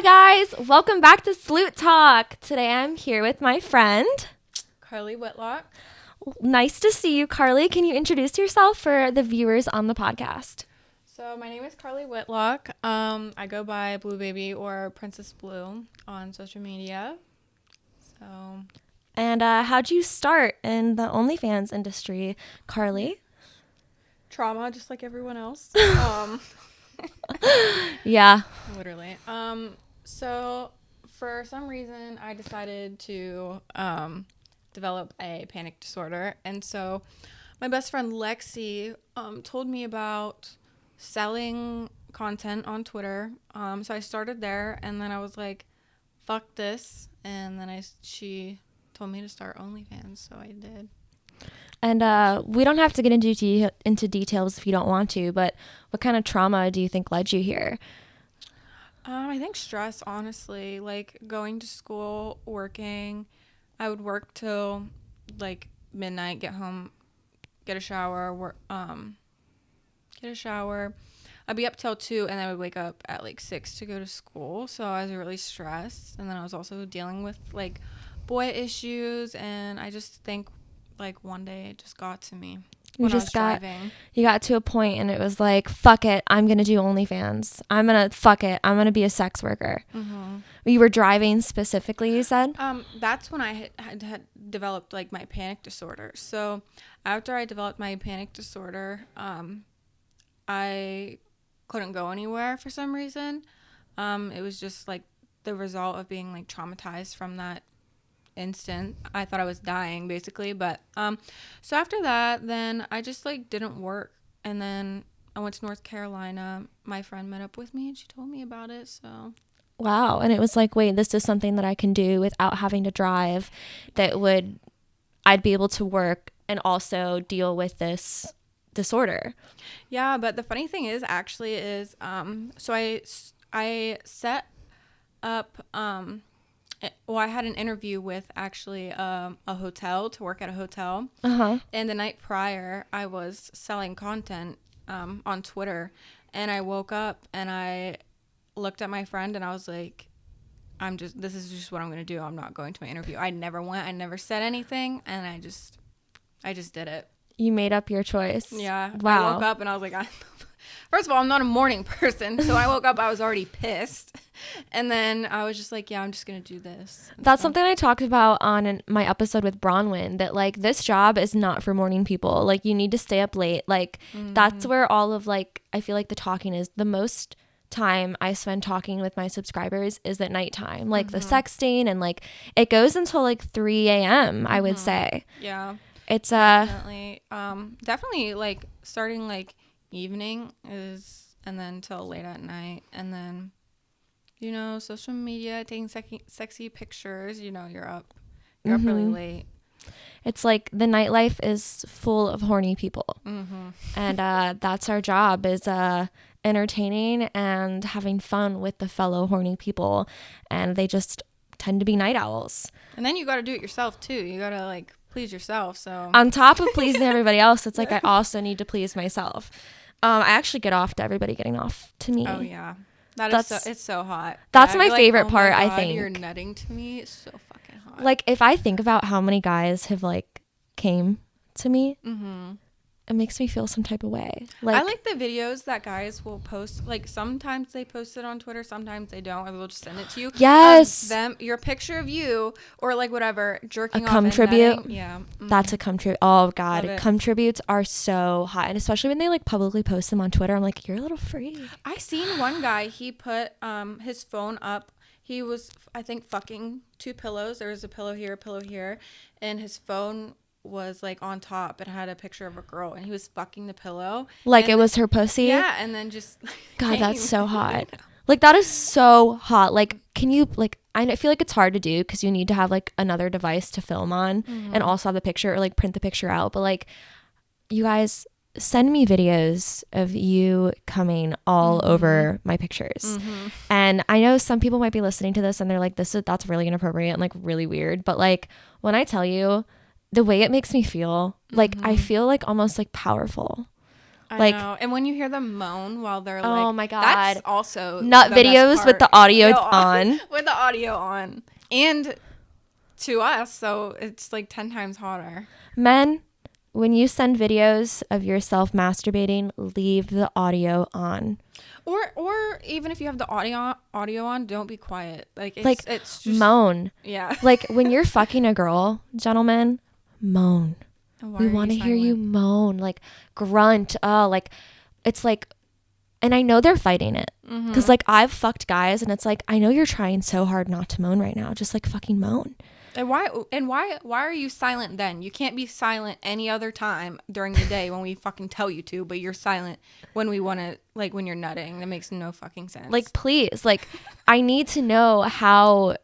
Hi guys, welcome back to Sloot Talk. Today I'm here with my friend Carly Whitlock. Nice to see you, Carly. Can you introduce yourself for the viewers on the podcast? So my name is Carly Whitlock. I go by Blue Baby or Princess Blue on social media. And how'd you start in the OnlyFans industry, Carly? Trauma, just like everyone else. Yeah. Literally. So for some reason, I decided to develop a panic disorder, and so my best friend Lexi told me about selling content on Twitter. So I started there, and then I was like, "Fuck this!" And then she told me to start OnlyFans, so I did. And we don't have to get into details if you don't want to, but what kind of trauma do you think led you here? I think stress, honestly, like going to school, working. I would work till like midnight, get home, get a shower, I'd be up till 2, and I would wake up at like 6 to go to school. So I was really stressed, and then I was also dealing with like boy issues, and I just think like one day it just got to me. You got to a point and it was like, fuck it, I'm gonna do OnlyFans. I'm gonna be a sex worker. Mm-hmm. You were driving specifically, you said? That's when I had developed like my panic disorder. So after I developed my panic disorder, I couldn't go anywhere for some reason. It was just like the result of being like traumatized from that instant. I thought I was dying basically, but so after that, then I just like didn't work, and then I went to North Carolina. My friend met up with me and she told me about it. So wow. And it was like, wait, this is something that I can do without having to drive, I'd be able to work and also deal with this disorder. Yeah, but the funny thing is so I set up I had an interview with actually a hotel to work at a hotel. Uh-huh. And the night prior, I was selling content on Twitter, and I woke up and I looked at my friend and I was like, this is just what I'm going to do. I'm not going to my interview. I never went. I never said anything, and I just did it. You made up your choice. Yeah. Wow. I woke up and I was like, first of all, I'm not a morning person. So I woke up, I was already pissed. And then I was just like, yeah, I'm just going to do this. That's something I talked about on my episode with Bronwyn, that like this job is not for morning people. Like you need to stay up late. Like that's where all of like, I feel like the talking is. The most time I spend talking with my subscribers is at nighttime. Like the sexting, and like it goes until like 3 a.m. I would say. Yeah. It's definitely like starting like evening is, and then till late at night, and then social media, taking sexy pictures. You're up really late. It's like the nightlife is full of horny people, and that's our job, is entertaining and having fun with the fellow horny people, and they just tend to be night owls. And then you got to do it yourself too. You got to like please yourself. So on top of pleasing everybody else, it's like I also need to please myself. I actually get off to everybody getting off to me. Oh yeah, it's so hot. That's my favorite part. I think you're nutting to me. It's so fucking hot. Like if I think about how many guys have like came to me, it makes me feel some type of way. Like I like the videos that guys will post. Like sometimes they post it on Twitter, sometimes they don't. I will just send it to you. Yes. Your picture of you or like whatever jerking off. A cum tribute. Yeah. That's a cum tribute. Oh god, cum tributes are so hot, and especially when they like publicly post them on Twitter. I'm like, you're a little freak. I seen one guy. He put his phone up. He was, I think, fucking 2 pillows. There was a pillow here, and his phone was like on top. It had a picture of a girl, and he was fucking the pillow like it was her pussy. Yeah, and then just god, that's so hot. Like that is so hot. Like can you like, I feel like it's hard to do because you need to have like another device to film on and also have the picture or like print the picture out, but like you guys send me videos of you coming all over my pictures. And I know some people might be listening to this and they're like, that's really inappropriate and like really weird, but like when I tell you the way it makes me feel, like I feel like almost like powerful. Like, I know. And when you hear them moan while they're oh like, my God. that's also nut the best videos with the part. audio on. With the audio on. And to us, so it's like 10 times hotter. Men, when you send videos of yourself masturbating, leave the audio on. Or even if you have the audio on, don't be quiet. Like it's just moan. Yeah. Like when you're fucking a girl, gentlemen, moan. We want to hear you moan, like grunt. Like it's like, and I know they're fighting it because like I've fucked guys and it's like, I know you're trying so hard not to moan right now. Just like fucking moan. And why are you silent then? You can't be silent any other time during the day when we fucking tell you to, but you're silent when we want to, like when you're nutting. That makes no fucking sense. Like, please, like I need to know how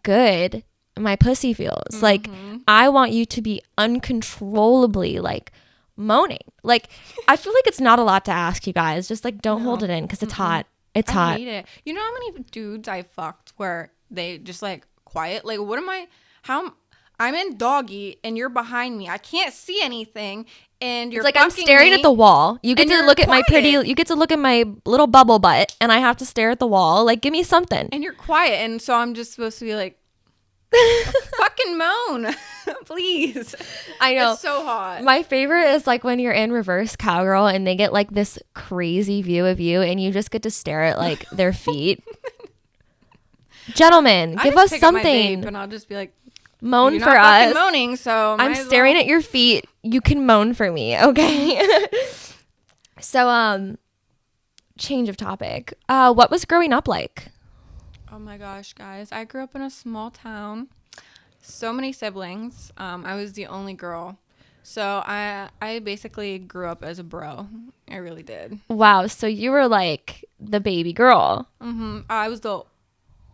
good my pussy feels. Like I want you to be uncontrollably like moaning. Like I feel like it's not a lot to ask you guys. Just like don't hold it in because it's hot. It's hot. I hate it. You know how many dudes I fucked where they just like quiet? Like I'm in doggy and you're behind me. I can't see anything and you're it's like I'm staring at the wall. You get to look at my you get to look at my little bubble butt and I have to stare at the wall. Like give me something. And you're quiet and so I'm just supposed to be like fucking moan. Please. I know. It's so hot. My favorite is like when you're in reverse cowgirl and they get like this crazy view of you and you just get to stare at like their feet. Gentlemen, give us something. And I'll just be like, moan for us. Moaning, so I'm staring at your feet. You can moan for me, okay? So, change of topic. What was growing up like? Oh my gosh, guys! I grew up in a small town. So many siblings. I was the only girl, so I basically grew up as a bro. I really did. Wow. So you were like the baby girl. I was the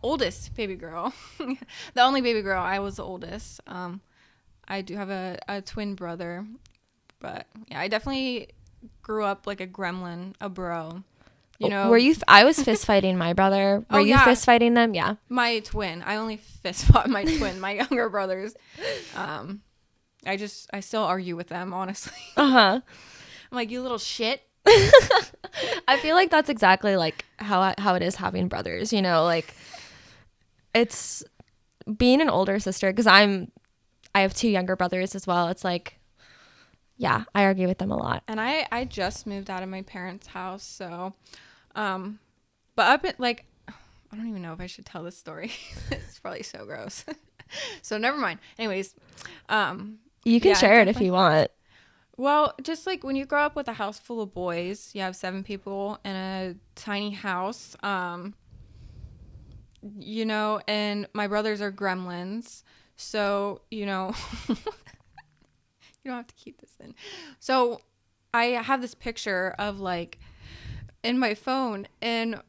oldest baby girl. The only baby girl. I was the oldest. I do have a twin brother, but yeah, I definitely grew up like a gremlin, a bro. You know, were you? I was fist fighting my brother. Were you fist fighting them? Yeah. My twin. I only fist fought my twin. My younger brothers. I still argue with them, honestly. I'm like, you little shit. I feel like that's exactly like how it is having brothers. You know, like it's being an older sister because I have two younger brothers as well. It's like, yeah, I argue with them a lot. And I just moved out of my parents' house, so. But up at like, I don't even know if I should tell this story. It's probably so gross. So never mind. Anyways, you can share it if you want. Well, just like when you grow up with a house full of boys, you have 7 people in a tiny house, you know, and my brothers are gremlins. So, you know, you don't have to keep this in. So I have this picture of like, in my phone and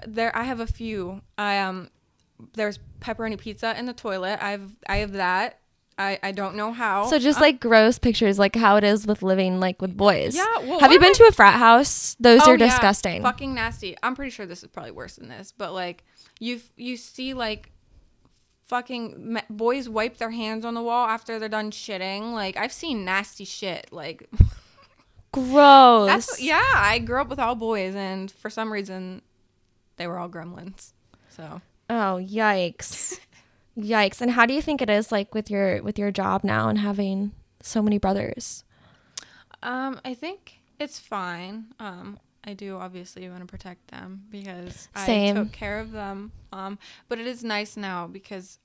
there I have a few. There's pepperoni pizza in the toilet. I have that. I don't know how. So just like gross pictures, like how it is with living like with boys. Yeah. Well, have you been to a frat house? Those are disgusting. Fucking nasty. I'm pretty sure this is probably worse than this, but like you see like fucking boys wipe their hands on the wall after they're done shitting. Like I've seen nasty shit. Like. Gross. I grew up with all boys, and for some reason, they were all gremlins. So. Oh, yikes! Yikes! And how do you think it is like with your job now and having so many brothers? I think it's fine. I do obviously want to protect them because Same. I took care of them. But it is nice now because.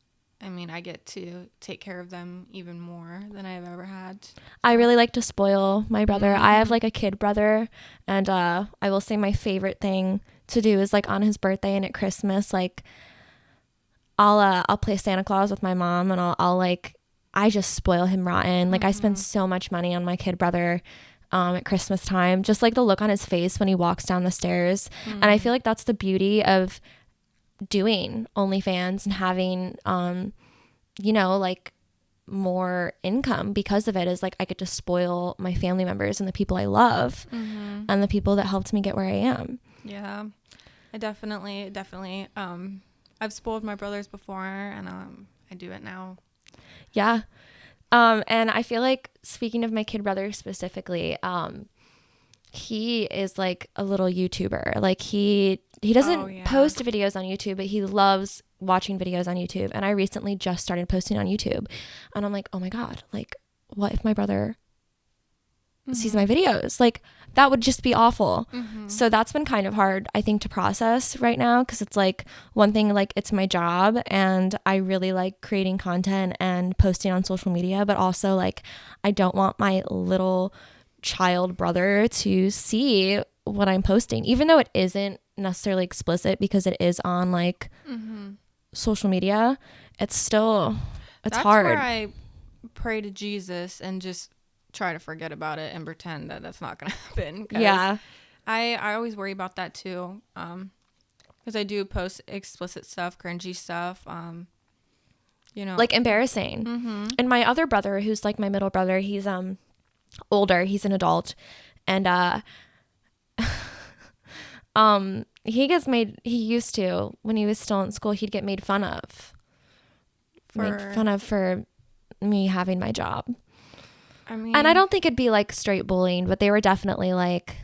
I mean, I get to take care of them even more than I've ever had. I really like to spoil my brother. I have like a kid brother, and I will say my favorite thing to do is like on his birthday and at Christmas, like I'll play Santa Claus with my mom, and I'll like I just spoil him rotten. Like I spend so much money on my kid brother at Christmas time. Just like the look on his face when he walks down the stairs, and I feel like that's the beauty of doing OnlyFans and having you know, like more income because of it is like I get to spoil my family members and the people I love and the people that helped me get where I am. Yeah, I definitely I've spoiled my brothers before, and I do it now. Yeah. And I feel like speaking of my kid brother specifically, he is like a little YouTuber. Like he doesn't post videos on YouTube, but he loves watching videos on YouTube. And I recently just started posting on YouTube, and I'm like, oh my God, like what if my brother sees my videos? Like that would just be awful. So that's been kind of hard, I think, to process right now, because it's like one thing, like it's my job and I really like creating content and posting on social media, but also like I don't want my little child brother to see what I'm posting, even though it isn't necessarily explicit because it is on like social media. It's still, it's hard. That's where I pray to Jesus and just try to forget about it and pretend that that's not gonna happen. Yeah, I always worry about that too, because I do post explicit stuff, cringy stuff, you know, like embarrassing. And my other brother, who's like my middle brother, he's older, he's an adult, and he used to, when he was still in school, he'd get made fun of for me having my job. I mean, and I don't think it'd be like straight bullying, but they were definitely like,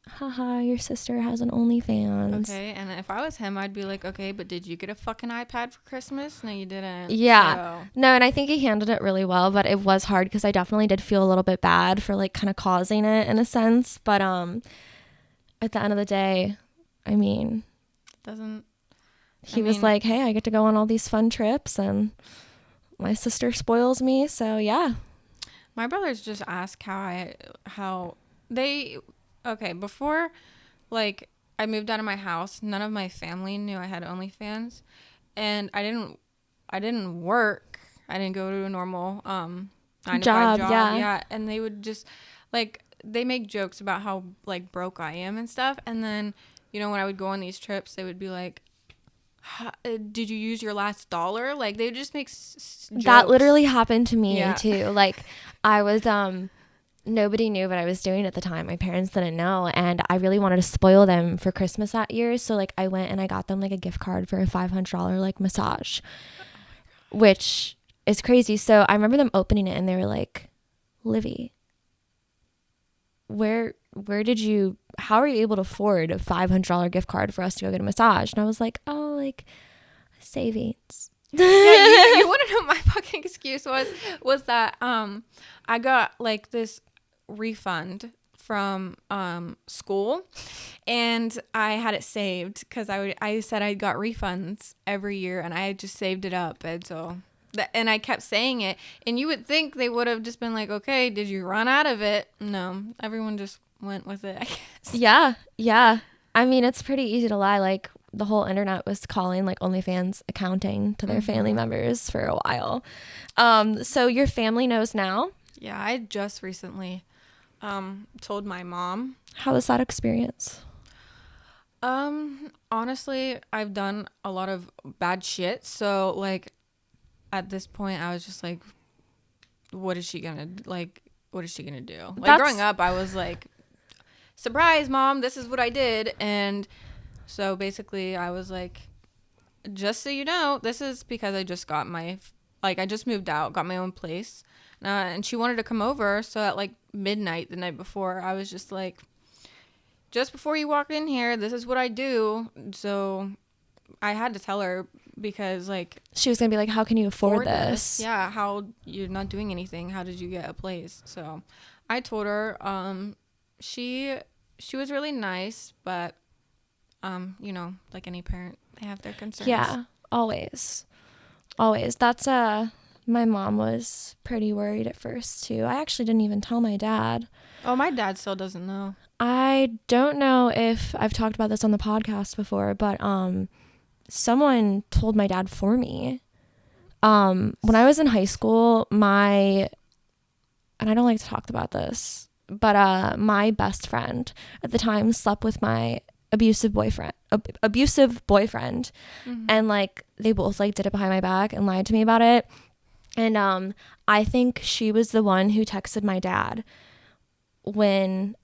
haha, your sister has an OnlyFans. Okay, and if I was him, I'd be like, okay, but did you get a fucking iPad for Christmas? No, you didn't. Yeah. So. No, and I think he handled it really well, but it was hard because I definitely did feel a little bit bad for like kind of causing it in a sense. But at the end of the day, I mean, he was like, hey, I get to go on all these fun trips and my sister spoils me. So yeah. My brothers just ask before, like, I moved out of my house, none of my family knew I had OnlyFans, and I didn't work. I didn't go to a normal 9 to 5 job. Yeah, and they would just like, they make jokes about how like broke I am and stuff, and then, you know, when I would go on these trips, they would be like, did you use your last dollar? Like, they would just make jokes. That literally happened to me too. Like, I was nobody knew what I was doing at the time. My parents didn't know, and I really wanted to spoil them for Christmas that year. So like I went and I got them like a gift card for a $500 like massage, which is crazy. So I remember them opening it and they were like, Livy, how are you able to afford a $500 gift card for us to go get a massage? And I was like, oh, like savings. Yeah, you want to know my fucking excuse was that I got like this refund from school, and I had it saved because I said I got refunds every year, and I had just saved it up, and so and I kept saying it, and you would think they would have just been like, okay, did you run out of it? No, everyone just went with it, I guess. Yeah. I mean, it's pretty easy to lie. Like, the whole internet was calling like OnlyFans accounting to their family members for a while. So your family knows now? Yeah, I just recently told my mom. How was that experience? Honestly, I've done a lot of bad shit, so like at this point I was just like, what is she gonna do? Like growing up, I was like, surprise, mom, this is what I did. And so basically I was like, just so you know, this is because I just got I just moved out, got my own place, and she wanted to come over. So at like midnight the night before, I was just like, just before you walk in here, this is what I do. So I had to tell her, because like, she was gonna be like, how can you afford this? Yeah, how, you're not doing anything, how did you get a place? So I told her. She was really nice, but you know, like any parent, they have their concerns. Yeah, always. That's my mom was pretty worried at first too. I actually didn't even tell my dad. Oh, my dad still doesn't know. I don't know if I've talked about this on the podcast before, but someone told my dad for me. When I was in high school, and I don't like to talk about this, but my best friend at the time slept with my abusive boyfriend, and like they both like did it behind my back and lied to me about it. And I think she was the one who texted my dad because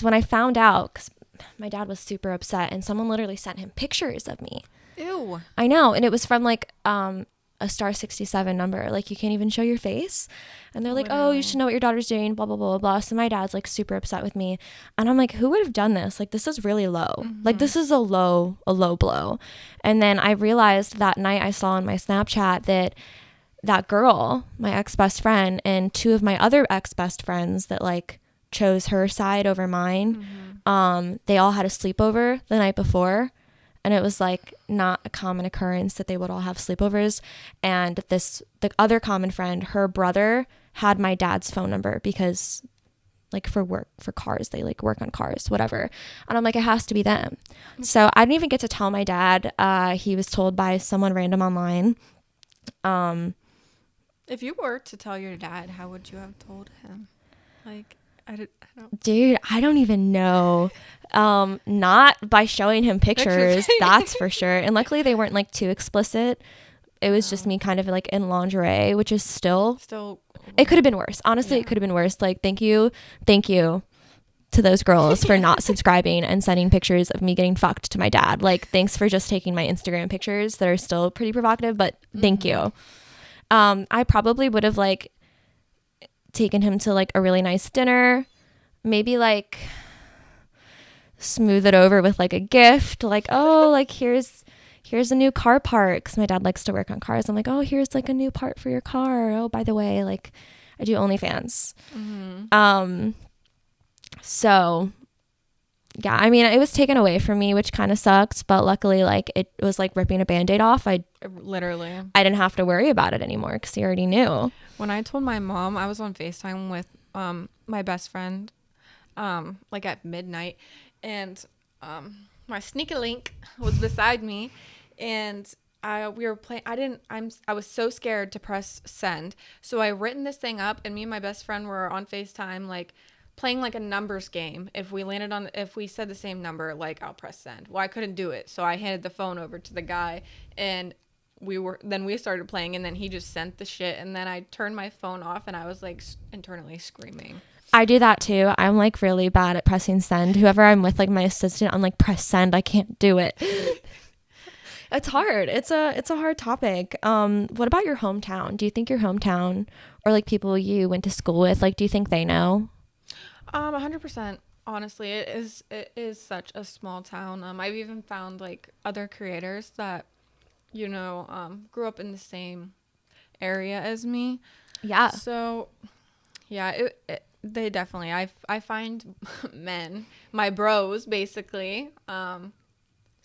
when I found out, because my dad was super upset, and someone literally sent him pictures of me. Ew. I know. And it was from like a star 67 number. Like, you can't even show your face. And they're like, oh, Literally. you should know what your daughter's doing, blah, blah, blah, blah, blah. So my dad's like super upset with me. And I'm like, who would have done this? Like, this is really low. Like, this is a low blow. And then I realized that night I saw on my Snapchat that girl, my ex-best friend, and two of my other ex-best friends that like chose her side over mine, they all had a sleepover the night before. And it was like not a common occurrence that they would all have sleepovers. And the other common friend, her brother had my dad's phone number because like for work, for cars, they like work on cars, whatever. And I'm like, it has to be them. So I didn't even get to tell my dad. He was told by someone random online. If you were to tell your dad, how would you have told him? Like, I don't. Dude, I don't even know. Not by showing him pictures, that's for sure. And luckily they weren't like too explicit. It was just me kind of like in lingerie, which is still it could have been worse. Honestly, it could have been worse. Like, thank you to those girls for not subscribing and sending pictures of me getting fucked to my dad. Like, thanks for just taking my Instagram pictures that are still pretty provocative, but thank you. I probably would have like taken him to like a really nice dinner, maybe like smooth it over with like a gift, like, oh, like here's a new car part, because my dad likes to work on cars. I'm like, oh, here's like a new part for your car. Oh, by the way, like I do OnlyFans. So yeah, I mean, it was taken away from me, which kind of sucked, but luckily like it was like ripping a Band-Aid off. I didn't have to worry about it anymore because he already knew. When I told my mom, I was on FaceTime with my best friend like at midnight, and my sneaky link was beside me, and we were playing. I was so scared to press send, so I written this thing up, and me and my best friend were on FaceTime like playing like a numbers game. If we said the same number, like, I'll press send. Well, I couldn't do it, so I handed the phone over to the guy, and we started playing, and then he just sent the shit, and then I turned my phone off, and I was like internally screaming. I do that too. I'm like really bad at pressing send. Whoever I'm with, like my assistant, I'm like, press send. I can't do it. It's hard. It's a hard topic. What about your hometown? Do you think your hometown or like people you went to school with, like, do you think they know? 100%. Honestly, it is such a small town. I've even found like other creators that, you know, grew up in the same area as me. Yeah. So yeah, they definitely, I find men, my bros basically,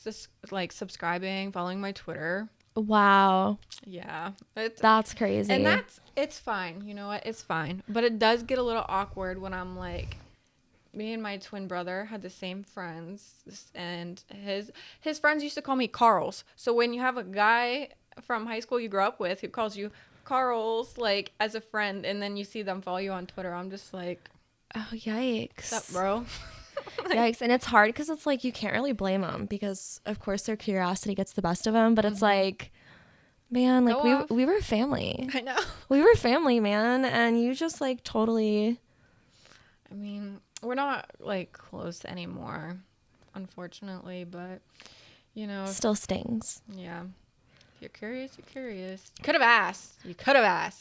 just like subscribing, following my Twitter. Wow. Yeah. That's crazy. And it's fine. You know what? It's fine. But it does get a little awkward when I'm like, me and my twin brother had the same friends, and his friends used to call me Carls. So when you have a guy from high school you grew up with who calls you Carls, like, as a friend, and then you see them follow you on Twitter, I'm just like, oh, yikes. What's up, bro? Yikes. And it's hard because it's like you can't really blame them because of course their curiosity gets the best of them, but it's like, man, like we were family. I know. We were family, man, and you just like totally. I mean, we're not like close anymore, unfortunately, but you know, still stings. Yeah. If you're curious, you're curious. You could have asked.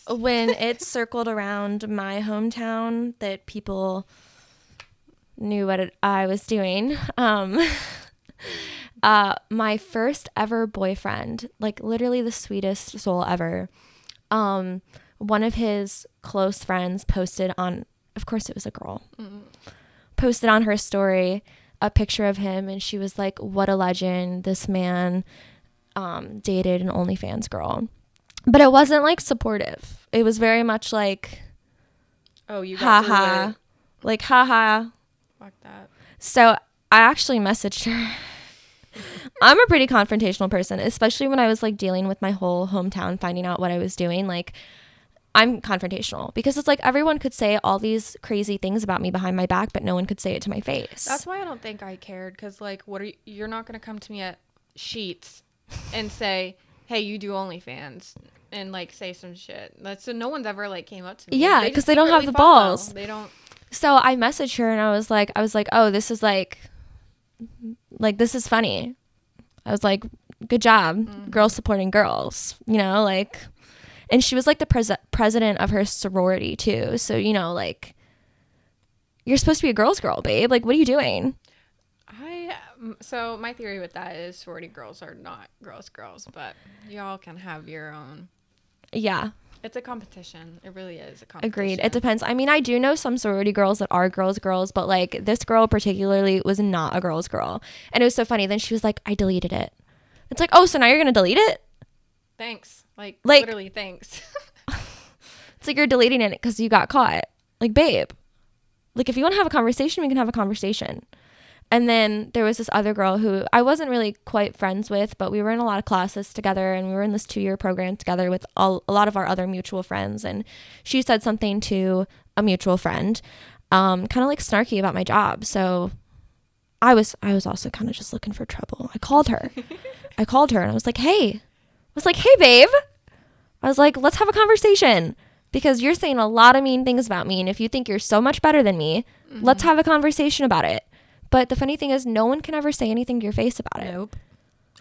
When it circled around my hometown that people knew what I was doing. My first ever boyfriend, like literally the sweetest soul ever. One of his close friends posted on, of course it was a girl, posted on her story a picture of him, and she was like, what a legend. This man dated an OnlyFans girl. But it wasn't like supportive. It was very much like, oh, you got haha, like haha. Fuck that. So I actually messaged her. I'm a pretty confrontational person, especially when I was like dealing with my whole hometown finding out what I was doing. Like, I'm confrontational because it's like everyone could say all these crazy things about me behind my back, but no one could say it to my face. That's why I don't think I cared, because like, you're not going to come to me at Sheets and say, hey, you do OnlyFans, and like say some shit. So no one's ever like came up to me. Yeah, because they don't have the balls. They don't. So I messaged her and I was like, oh, this is like this is funny. I was like, good job. Girls supporting girls, you know, like, and she was like the president of her sorority too. So, you know, like, you're supposed to be a girl's girl, babe. Like, what are you doing? So my theory with that is sorority girls are not girls, but y'all can have your own. Yeah. It's a competition. It really is a competition. Agreed. It depends. I mean, I do know some sorority girls that are girls, but like this girl particularly was not a girl's girl. And it was so funny. Then she was like, I deleted it. It's like, oh, so now you're going to delete it? Thanks. Like literally thanks. It's like you're deleting it because you got caught. Like, babe, like if you want to have a conversation, we can have a conversation. And then there was this other girl who I wasn't really quite friends with, but we were in a lot of classes together, and we were in this 2-year program together with a lot of our other mutual friends. And she said something to a mutual friend, kind of like snarky about my job. So I was also kind of just looking for trouble. I called her and I was like, hey, babe. I was like, let's have a conversation because you're saying a lot of mean things about me. And if you think you're so much better than me, let's have a conversation about it. But the funny thing is, no one can ever say anything to your face about it. Nope.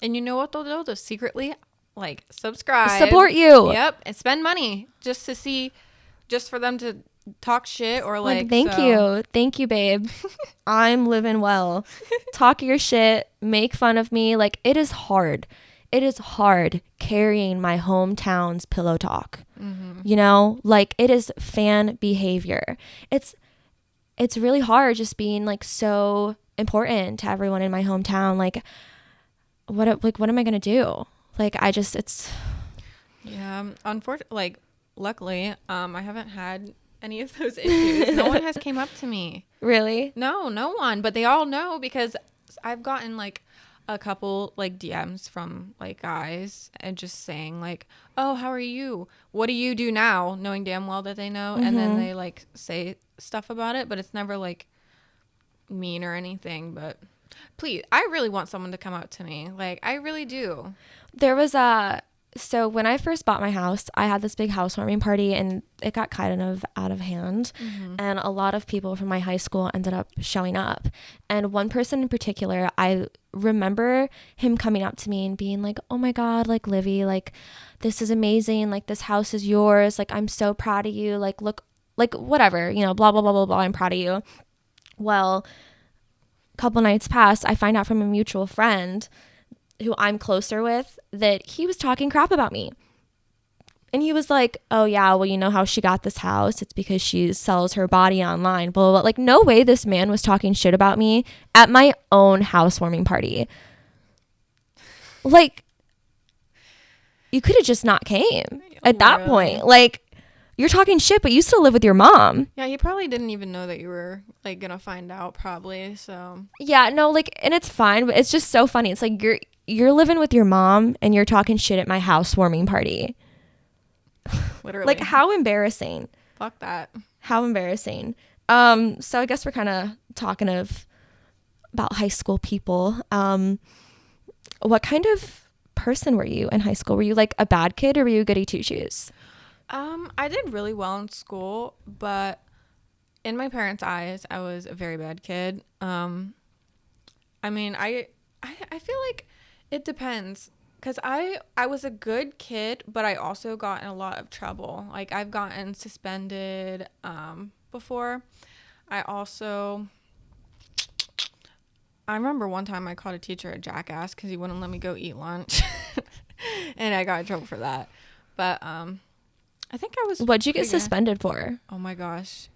And you know what they'll do? They'll secretly, like, subscribe. Support you. Yep. And spend money just to see, just for them to talk shit or like thank you. Thank you, babe. I'm living well. Talk your shit. Make fun of me. Like, it is hard. It is hard carrying my hometown's pillow talk. You know? Like, it is fan behavior. It's really hard just being like so important to everyone in my hometown. Like what am I gonna do? Like yeah. Unfortunately, like luckily, I haven't had any of those issues. No one has came up to me. Really? No one. But they all know because I've gotten like a couple like DMs from like guys and just saying like, oh, how are you? What do you do now? Knowing damn well that they know. And then they like say stuff about it, but it's never like mean or anything. But please, I really want someone to come out to me. Like, I really do. There was so when I first bought my house, I had this big housewarming party and it got kind of out of hand. And a lot of people from my high school ended up showing up. And one person in particular, I remember him coming up to me and being like, oh my God, like Livy, like this is amazing. Like this house is yours. Like, I'm so proud of you. Like, look, like whatever, you know, blah, blah, blah, blah, blah. I'm proud of you. Well, a couple nights passed. I find out from a mutual friend who I'm closer with that he was talking crap about me. And he was like, oh yeah, well, you know how she got this house? It's because she sells her body online, blah, blah, blah. Like, no way this man was talking shit about me at my own housewarming party. Like, you could have just not came at that point. Like, you're talking shit, but you still live with your mom. Yeah, he probably didn't even know that you were like gonna find out probably. So yeah, no, like, and it's fine, but it's just so funny. It's like you're living with your mom and you're talking shit at my housewarming party. Literally. Like, how embarrassing. Fuck that. How embarrassing. So I guess we're kind of talking about high school people. What kind of person were you in high school? Were you like a bad kid or were you goody two shoes? I did really well in school, but in my parents' eyes, I was a very bad kid. I mean, I feel like it depends because I was a good kid, but I also got in a lot of trouble. Like, I've gotten suspended before. I remember one time I called a teacher a jackass because he wouldn't let me go eat lunch, and I got in trouble for that. But I think I was. What'd you get suspended for? Oh my gosh.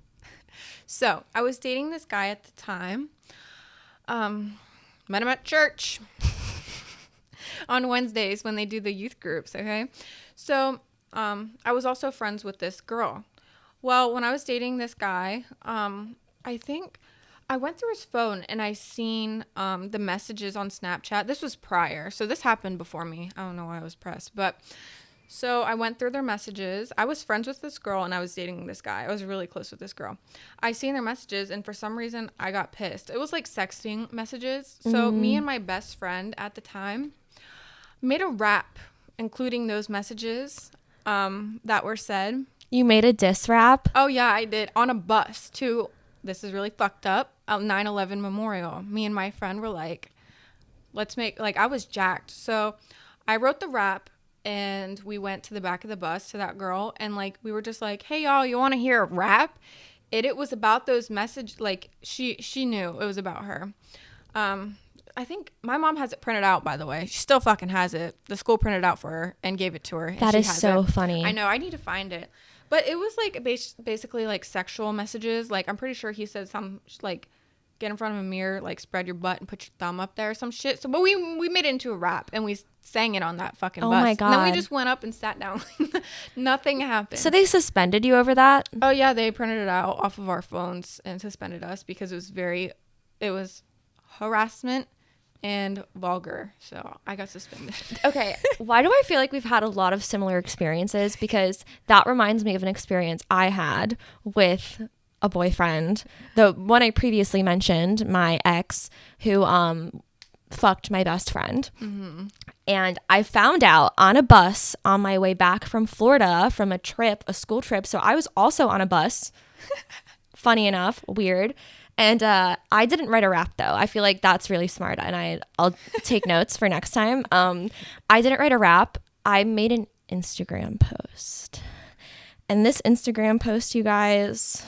So I was dating this guy at the time. Met him at church on Wednesdays when they do the youth groups. Okay. So I was also friends with this girl. Well, when I was dating this guy, I think I went through his phone and I seen the messages on Snapchat. This was prior. So this happened before me. I don't know why I was pressed, but so I went through their messages. I was friends with this girl and I was dating this guy. I was really close with this girl. I seen their messages and for some reason I got pissed. It was like sexting messages. So me and my best friend at the time made a rap including those messages that were said. You made a diss rap? Oh yeah, I did. On a bus to, this is really fucked up, 9/11 memorial. Me and my friend were like, let's make, like, I was jacked. So I wrote the rap and we went to the back of the bus to that girl. And like, we were just like, hey y'all, you want to hear a rap? It was about those message. Like she knew it was about her. I think my mom has it printed out, by the way. She still fucking has it. The school printed it out for her and gave it to her. That is so funny. I know. I need to find it. But it was like basically like sexual messages. Like I'm pretty sure he said some like get in front of a mirror, like spread your butt and put your thumb up there or some shit. So, but we made it into a rap and we sang it on that fucking bus. Oh my God. And then we just went up and sat down. Nothing happened. So they suspended you over that? Oh yeah, they printed it out off of our phones and suspended us because it was harassment and vulgar. So I got suspended. Okay. Why do I feel like we've had a lot of similar experiences? Because that reminds me of an experience I had with a boyfriend, the one I previously mentioned, my ex, who fucked my best friend. Mm-hmm. And I found out on a bus on my way back from Florida from a school trip. So I was also on a bus. Funny enough, weird. And I didn't write a rap though. I feel like that's really smart, and I'll take notes for next time. I didn't write a rap. I made an Instagram post, and this Instagram post, you guys,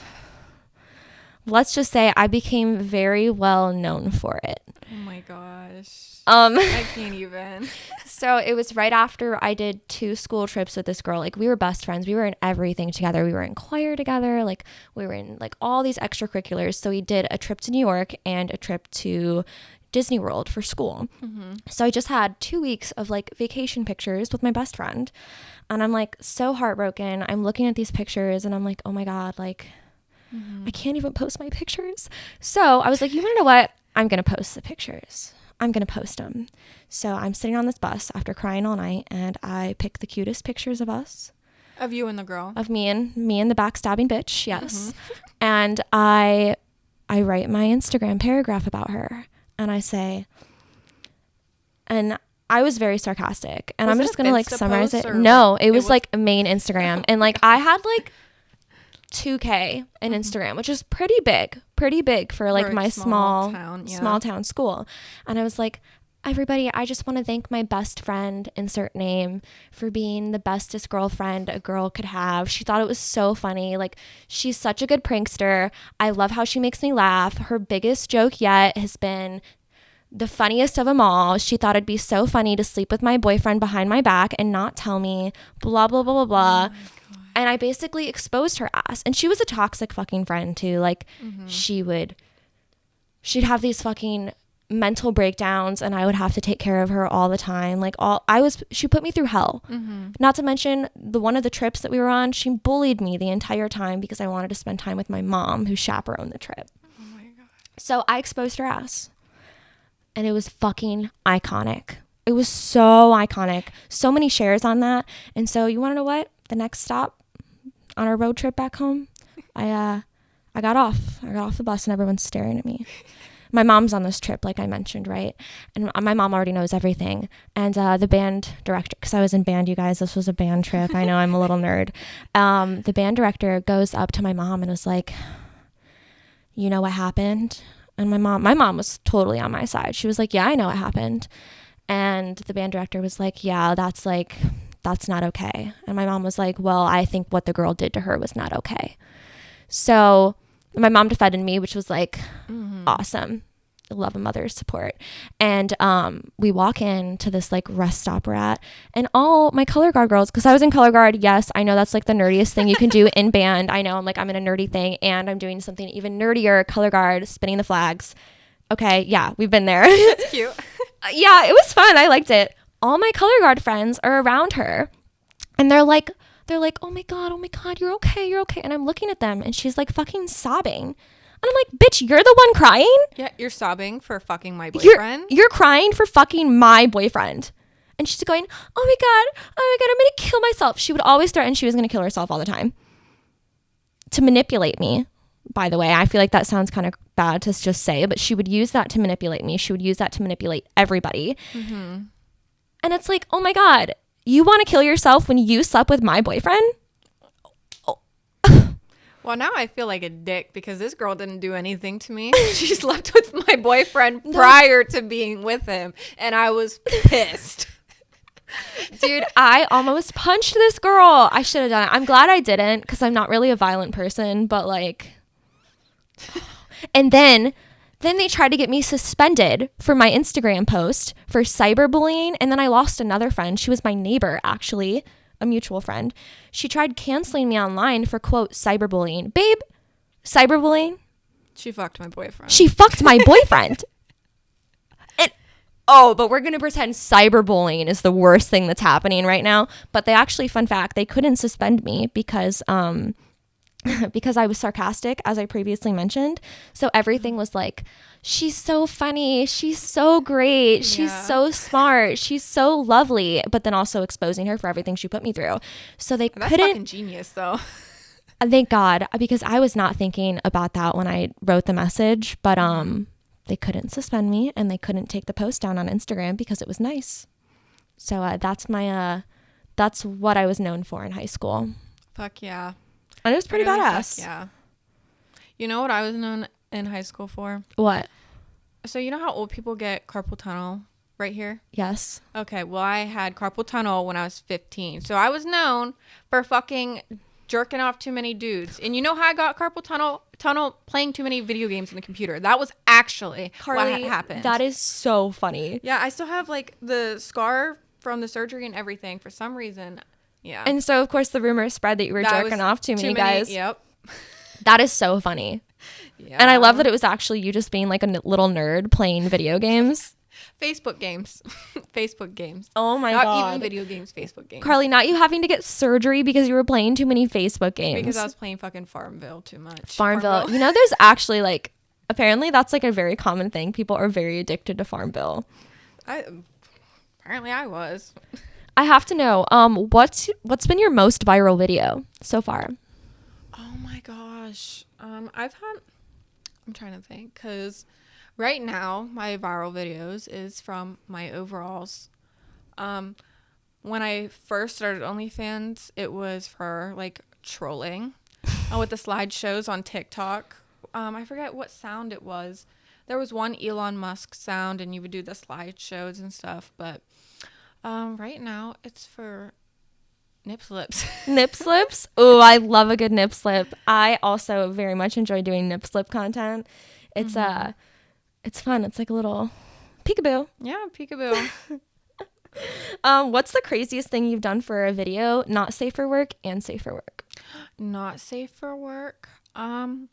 let's just say I became very well known for it. Oh my gosh. I can't even. So it was right after I did 2 school trips with this girl. Like we were best friends. We were in everything together. We were in choir together. Like we were in like all these extracurriculars. So we did a trip to New York and a trip to Disney World for school. Mm-hmm. So I just had 2 weeks of like vacation pictures with my best friend. And I'm like so heartbroken. I'm looking at these pictures and I'm like, oh my God, like I can't even post my pictures. So I was like, you want to know what? I'm going to post the pictures. I'm going to post them. So I'm sitting on this bus after crying all night, and I pick the cutest pictures of us. Of you and the girl. Of me and the backstabbing bitch, yes. Mm-hmm. And I write my Instagram paragraph about her, and I say, and I was very sarcastic, and I'm just going to like summarize it. No, it was like a main Instagram. And like I had like 2K in Instagram, which is pretty big for like my small town school. And I was like, everybody, I just want to thank my best friend, insert name, for being the bestest girlfriend a girl could have. She thought it was so funny. Like, she's such a good prankster. I love how she makes me laugh. Her biggest joke yet has been the funniest of them all. She thought it'd be so funny to sleep with my boyfriend behind my back and not tell me, blah, blah, blah, blah, blah. Oh, and I basically exposed her ass. And she was a toxic fucking friend too. Like she'd have these fucking mental breakdowns and I would have to take care of her all the time. Like she put me through hell. Mm-hmm. Not to mention one of the trips that we were on, she bullied me the entire time because I wanted to spend time with my mom who chaperoned the trip. Oh my God. So I exposed her ass. And it was fucking iconic. It was so iconic. So many shares on that. And so you want to know what? The next stop on our road trip back home, I got off the bus and everyone's staring at me. My mom's on this trip, like I mentioned, right? And my mom already knows everything. And the band director, because I was in band, you guys, this was a band trip. I know I'm a little nerd. The band director goes up to my mom and was like, you know what happened? And my mom was totally on my side. She was like, yeah, I know what happened. And the band director was like, yeah, that's not okay. And my mom was like, well, I think what the girl did to her was not okay. So my mom defended me, which was like awesome. I love a mother's support. And we walk into this like rest stop we're at, and all my color guard girls, because I was in color guard. Yes, I know that's like the nerdiest thing you can do in band. I know, I'm in a nerdy thing, and I'm doing something even nerdier, color guard, spinning the flags. Okay, yeah, we've been there. That's cute. Yeah, it was fun. I liked it. All my color guard friends are around her, and they're like, oh my God, you're okay. And I'm looking at them, and she's like fucking sobbing. And I'm like, bitch, you're the one crying? Yeah, you're sobbing for fucking my boyfriend. You're crying for fucking my boyfriend. And she's going, oh my God, I'm going to kill myself. She would always threaten she was going to kill herself all the time. To manipulate me, by the way. I feel like that sounds kind of bad to just say, but she would use that to manipulate me. She would use that to manipulate everybody. Mm-hmm. And it's like, oh my God, you want to kill yourself when you slept with my boyfriend? Well, now I feel like a dick because this girl didn't do anything to me. She slept with my boyfriend prior to being with him, and I was pissed. Dude, I almost punched this girl. I should have done it. I'm glad I didn't because I'm not really a violent person, but like... And then they tried to get me suspended for my Instagram post for cyberbullying, and then I lost another friend. She was my neighbor, actually, a mutual friend. She tried canceling me online for, quote, cyberbullying. Babe, cyberbullying? She fucked my boyfriend. She fucked my boyfriend. But we're going to pretend cyberbullying is the worst thing that's happening right now. But they actually, fun fact, they couldn't suspend me because because I was sarcastic, as I previously mentioned. So everything was like, she's so funny. She's so great. She's so smart. She's so lovely. But then also exposing her for everything she put me through. So they That's couldn't. Fucking genius, though. Thank God, because I was not thinking about that when I wrote the message. But they couldn't suspend me, and they couldn't take the post down on Instagram because it was nice. So that's what I was known for in high school. Fuck yeah. And it was pretty badass. Yeah. You know what I was known in high school for? What? So you know how old people get carpal tunnel right here? Yes. Okay, well, I had carpal tunnel when I was 15. So I was known for fucking jerking off too many dudes. And you know how I got carpal tunnel? Playing too many video games on the computer. That was actually Carly, what happened. That is so funny. Yeah, I still have like the scar from the surgery and everything for some reason. Yeah. And so, of course, the rumor spread that you were jerking off too many guys. Yep. That is so funny. Yeah. And I love that it was actually you just being like a little nerd playing video games. Facebook games. Facebook games. Oh my God. God. Not even video games, Facebook games. Carly, not you having to get surgery because you were playing too many Facebook games. Because I was playing fucking Farmville too much. Farmville. You know, there's actually like, apparently that's like a very common thing. People are very addicted to Farmville. Apparently I was. I have to know, what's been your most viral video so far? Oh my gosh. I'm trying to think, because right now my viral videos is from my overalls. When I first started OnlyFans, it was for like trolling with the slideshows on TikTok. I forget what sound it was. There was one Elon Musk sound, and you would do the slideshows and stuff, but right now it's for nip slips. Nip slips? Oh, I love a good nip slip. I also very much enjoy doing nip slip content. It's it's fun. It's like a little peekaboo. Yeah, peekaboo. What's the craziest thing you've done for a video? Not safe for work and safe for work. Not safe for work. Well,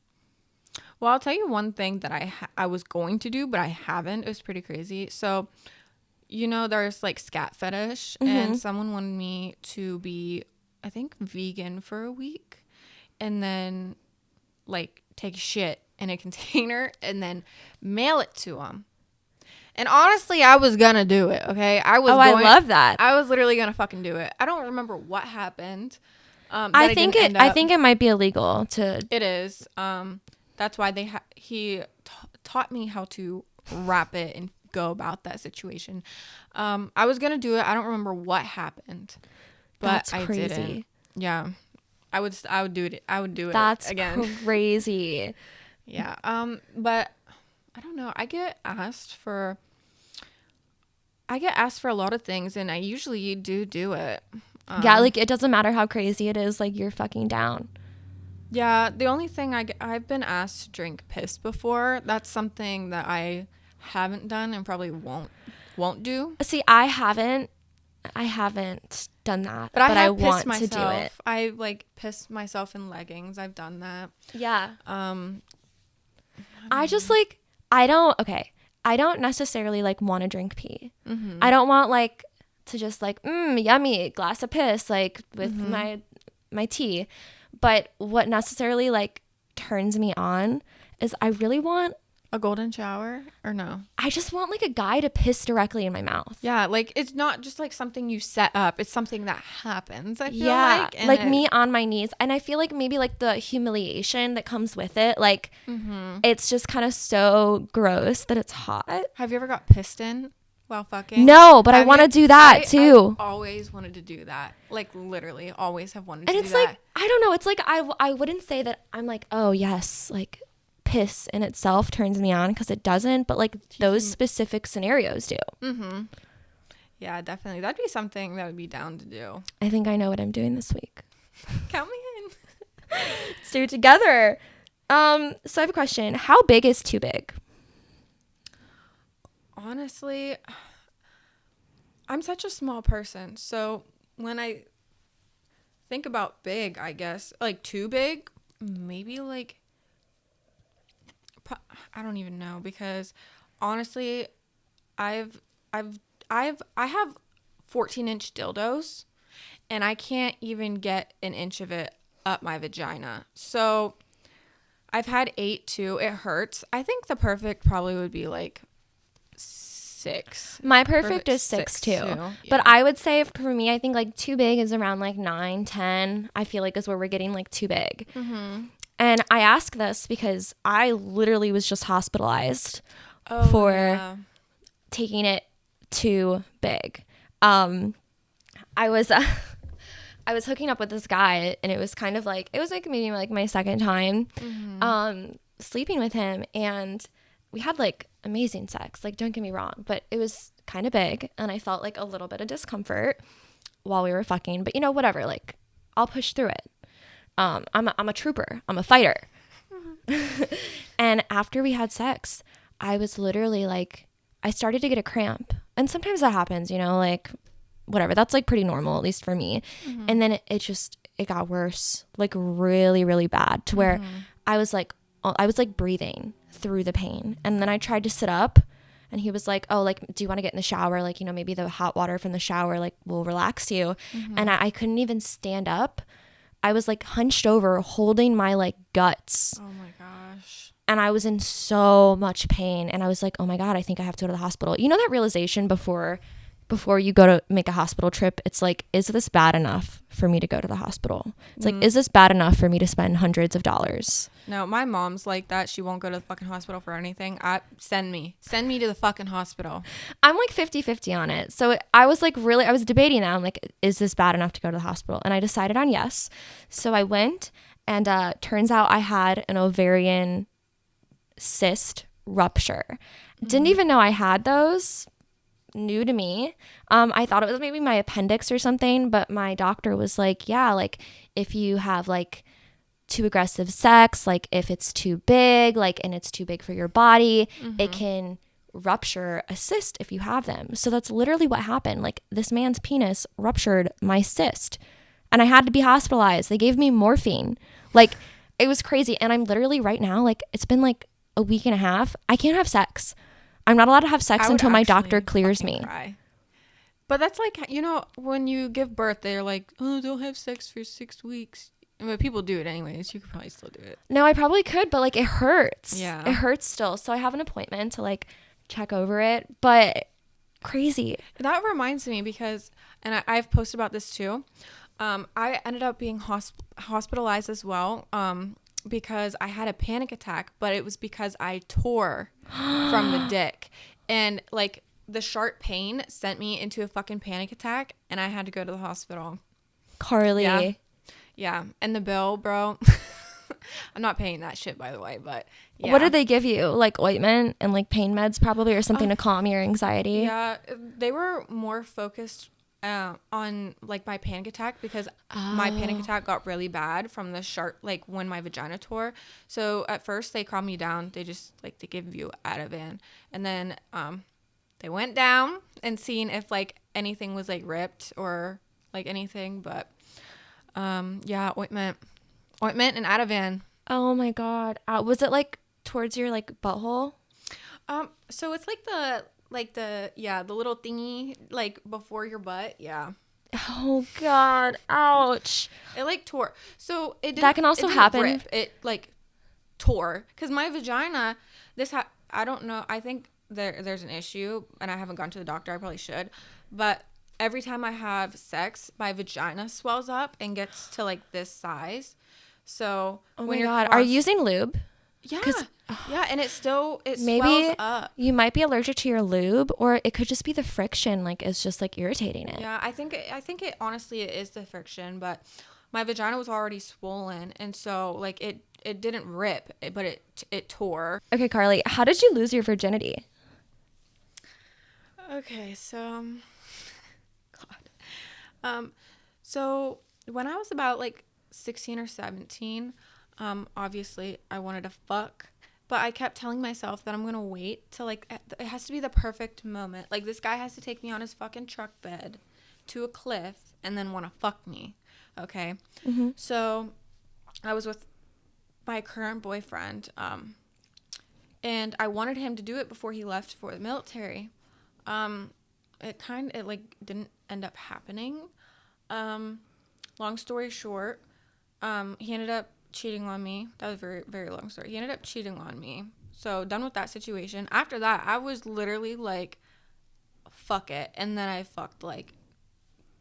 I'll tell you one thing that I was going to do, but I haven't. It was pretty crazy. So, you know, there's like scat fetish, and someone wanted me to be, I think, vegan for a week, and then like take shit in a container and then mail it to them. And honestly, I was gonna do it. Okay, I love that. I was literally gonna fucking do it. I don't remember what happened. I think it might be illegal to. It is. That's why he taught me how to wrap it and go about that situation. I was gonna do it. I don't remember what happened, but That's I crazy. didn't. Yeah, I would do it. I would do it. That's again. Crazy. Yeah. But I don't know. I get asked for a lot of things, and I usually do it. Yeah, like it doesn't matter how crazy it is. Like you're fucking down. Yeah, the only thing I've been asked to drink piss before. That's something that I haven't done and probably won't do. See, I haven't done that, but I want to do it. I like pissed myself in leggings. I've done that. Yeah. I just like I don't necessarily like want to drink pee. Mm-hmm. I don't want like to just like yummy glass of piss like with my tea. But what necessarily like turns me on is I really want a golden shower, or no? I just want like a guy to piss directly in my mouth. Yeah, like it's not just like something you set up. It's something that happens, I feel like. And like me on my knees. And I feel like maybe like the humiliation that comes with it, like it's just kind of so gross that it's hot. Have you ever got pissed in? while fucking? No, but I want to do that too. I've always wanted to do that. Like literally always have wanted And to it's do like, that. I don't know. It's like, I wouldn't say that I'm like, oh yes, like piss in itself turns me on, because it doesn't. But like those specific scenarios do. Mm-hmm. Yeah, definitely. That'd be something that would be down to do. I think I know what I'm doing this week. Count me in. Let's do it together. So I have a question. How big is too big? Honestly, I'm such a small person. So when I think about big, I guess, like too big, maybe like, I don't even know, because honestly, I have 14-inch dildos, and I can't even get an inch of it up my vagina. So I've had 8 too. It hurts. I think the perfect probably would be like 6. My perfect is 6 too. Yeah. But I would say for me, I think like too big is around like 9, 10. I feel like is where we're getting like too big. Mm-hmm. And I ask this because I literally was just hospitalized for taking it too big. I was I was hooking up with this guy, and it was kind of like, it was like maybe like my second time sleeping with him, and we had like amazing sex, like don't get me wrong, but it was kind of big, and I felt like a little bit of discomfort while we were fucking, but you know, whatever, like I'll push through it. I'm a trooper, I'm a fighter. And after we had sex, I was literally like, I started to get a cramp, and sometimes that happens, you know, like whatever, that's like pretty normal, at least for me. And then it got worse, like really, really bad, to where I was like breathing through the pain. And then I tried to sit up, and he was like, oh, like, do you want to get in the shower? Like, you know, maybe the hot water from the shower, like, will relax you. And I couldn't even stand up. I was like hunched over holding my like guts. Oh my gosh. And I was in so much pain. And I was like, oh my God, I think I have to go to the hospital. You know, that realization before you go to make a hospital trip, it's like, is this bad enough for me to go to the hospital? It's like, is this bad enough for me to spend hundreds of dollars? No, my mom's like that. She won't go to the fucking hospital for anything. Send me to the fucking hospital. I'm like 50-50 on it. So I was like, really, I was debating that. I'm like, is this bad enough to go to the hospital? And I decided on yes. So I went, and turns out I had an ovarian cyst rupture. Didn't even know I had those. New to me. I thought it was maybe my appendix or something, but my doctor was like, yeah, like if you have like too aggressive sex, like if it's too big, like, and it's too big for your body, it can rupture a cyst if you have them. So that's literally what happened. Like this man's penis ruptured my cyst, and I had to be hospitalized. They gave me morphine. Like it was crazy. And I'm literally right now, like it's been like a week and a half. I can't have sex. I'm not allowed to have sex until my doctor clears me. Cry. But that's like, you know, when you give birth, they're like, oh, don't have sex for 6 weeks. I mean, people do it anyways. You could probably still do it. No, I probably could, but like it hurts. Yeah. It hurts still. So I have an appointment to like check over it, but crazy. That reminds me because, and I've posted about this too. I ended up being hospitalized as well. Because I had a panic attack, but it was because I tore from the dick, and like the sharp pain sent me into a fucking panic attack, and I had to go to the hospital. Carly. Yeah. And the bill, bro, I'm not paying that shit, by the way, but yeah. What did they give you? Like ointment and like pain meds probably, or something to calm your anxiety? Yeah, they were more focused on like my panic attack, because my panic attack got really bad from the sharp, like when my vagina tore. So at first they calmed me down. They just like to give you Ativan, and then they went down and seen if like anything was like ripped or like anything. But yeah, ointment and Ativan. Oh my God. Was it like towards your like butthole? So it's like the little thingy like before your butt. Yeah. Oh God. Ouch. It like tore. So it didn't, that can also happen. Rip. It like tore, because my vagina, I don't know. I think there's an issue, and I haven't gone to the doctor. I probably should. But every time I have sex, my vagina swells up and gets to like this size. So oh my God. Are you using lube? Yeah. Yeah, and it Maybe swells up. you might be allergic to your lube, or it could just be the friction, like, is just like irritating it. Yeah, I think it honestly it is the friction, but my vagina was already swollen, and so like it didn't rip, but it tore. Okay, Carly, how did you lose your virginity? Okay, so God. So when I was about like 16 or 17, obviously I wanted to fuck, but I kept telling myself that I'm gonna wait till like it has to be the perfect moment. Like this guy has to take me on his fucking truck bed to a cliff and then want to fuck me. Okay. Mm-hmm. So I was with my current boyfriend, and I wanted him to do it before he left for the military. It like didn't end up happening. Long story short, he ended up cheating on me. That was a very, very long story. He ended up cheating on me. So done with that situation. After that, I was literally like, fuck it. And then I fucked like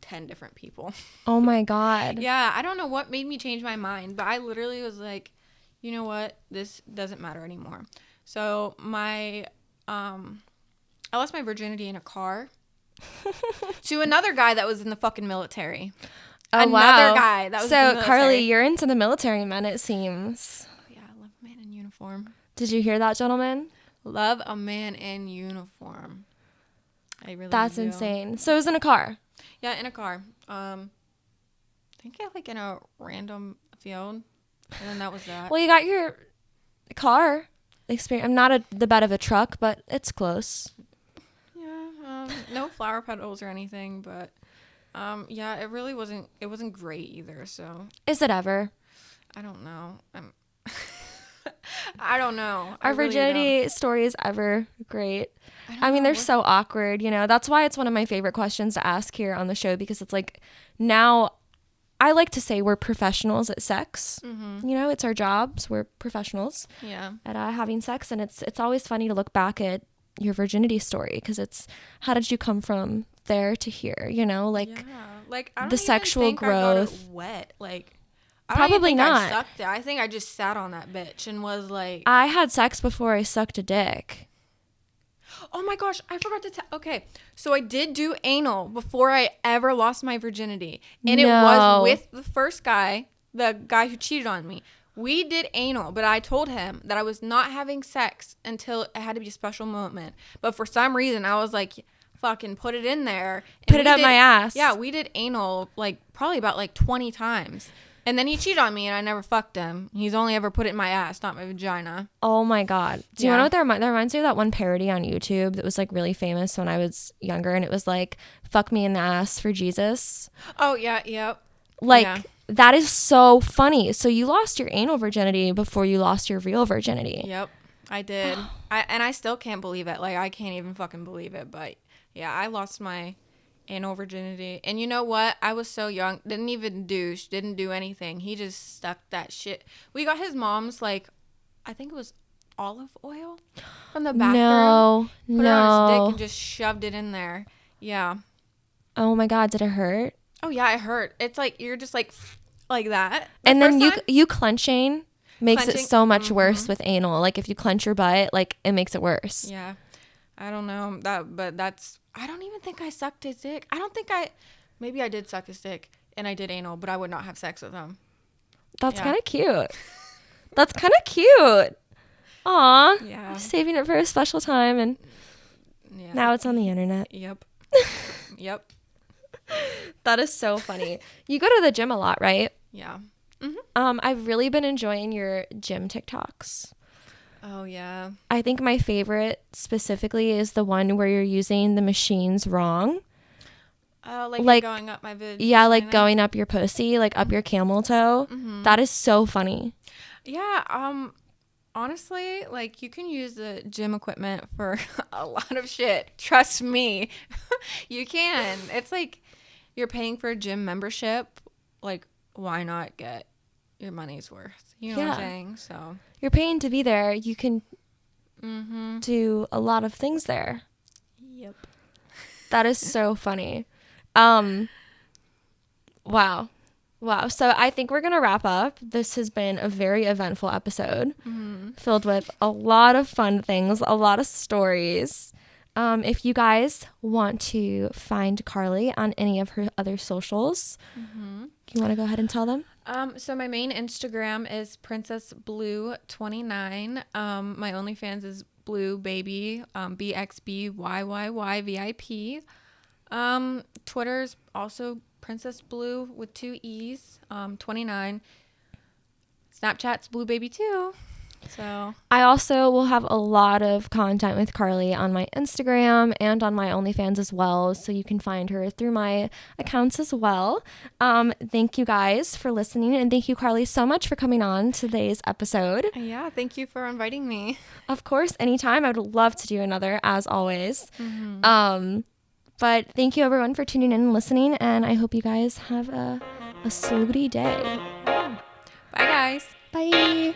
10 different people. Oh my God. Yeah, I don't know what made me change my mind, but I literally was like, you know what? This doesn't matter anymore. So I lost my virginity in a car to another guy that was in the fucking military. Oh, Another wow. guy that was in the So, military. Carly, you're into the military men, it seems. Oh, yeah, I love a man in uniform. Did you hear that, gentlemen? Love a man in uniform. I really That's do. insane. So it was in a car. Yeah, in a car. I think like in a random field, and then that was that. Well, you got your car experience. I'm not the bed of a truck, but it's close. Yeah, no flower petals or anything, but yeah, it really wasn't. It wasn't great either. So Is it ever? I don't know. I don't know. Our virginity story is ever great. I mean, they're so awkward, you know. That's why it's one of my favorite questions to ask here on the show, because it's like, now I like to say we're professionals at sex. Mm-hmm. You know, it's our jobs. We're professionals at having sex, and it's always funny to look back at your virginity story, because it's, how did you come from there to here? You know, like I don't the even sexual think growth. I got it wet, like. I Probably don't even think not. I sucked it. I think I just sat on that bitch and was like, I had sex before I sucked a dick. oh my gosh, I forgot to tell. Okay, so I did do anal before I ever lost my virginity. And it was with the first guy, the guy who cheated on me. We did anal, but I told him that I was not having sex until it had to be a special moment. But for some reason, I was like, fucking put it in there. Put it up my ass. Yeah, we did anal like probably about like 20 times. And then he cheated on me, and I never fucked him. He's only ever put it in my ass, not my vagina. Oh my God. Do you know what that reminds me of? That one parody on YouTube that was like really famous when I was younger, and it was like, fuck me in the ass for Jesus. Oh, yeah, yep. Like, that is so funny. So you lost your anal virginity before you lost your real virginity. Yep, I did. I still can't believe it. Like, I can't even fucking believe it. But yeah, I lost my anal virginity. And you know what? I was so young. Didn't even douche. Didn't do anything. He just stuck that shit. We got his mom's, like, I think it was olive oil from the bathroom. Put it on his dick and just shoved it in there. Yeah. Oh my God. Did it hurt? Oh yeah, it hurt. It's like you're just like that. And then you clenching makes it so much worse with anal. Like if you clench your butt, like it makes it worse. Yeah. I don't know but that's, I don't even think I sucked his dick. Maybe I did suck his dick and I did anal, but I would not have sex with him. That's kind of cute. That's kind of cute. Aw. Yeah. Saving it for a special time, and now it's on the internet. Yep. Yep. That is so funny. You go to the gym a lot, right? Yeah. Mm-hmm. I've really been enjoying your gym TikToks. Oh, yeah. I think my favorite specifically is the one where you're using the machines wrong. Like going up my vagina? Yeah, like going up your pussy, like up your camel toe. Mm-hmm. That is so funny. Yeah. Honestly, like you can use the gym equipment for a lot of shit. Trust me. You can. It's like you're paying for a gym membership. Like, why not get your money's worth? You know what I'm saying? So you're paying to be there. You can do a lot of things there. Yep. That is so funny. Wow. Wow. So I think we're going to wrap up. This has been a very eventful episode filled with a lot of fun things, a lot of stories. If you guys want to find Carly on any of her other socials, you want to go ahead and tell them? So my main Instagram is princessblue29. My OnlyFans is blue baby, BXBYYYVIP. Twitter's also Princess Blue with 2 E's, 29. Snapchat's blue baby too. So I also will have a lot of content with Carly on my Instagram and on my OnlyFans as well, so you can find her through my accounts as well. Thank you guys for listening, and thank you, Carly, so much for coming on today's episode. yeah, thank you for inviting me. Of course, anytime. I would love to do another, as always. But thank you, everyone, for tuning in and listening, and I hope you guys have a slooty day. Bye, guys. Bye.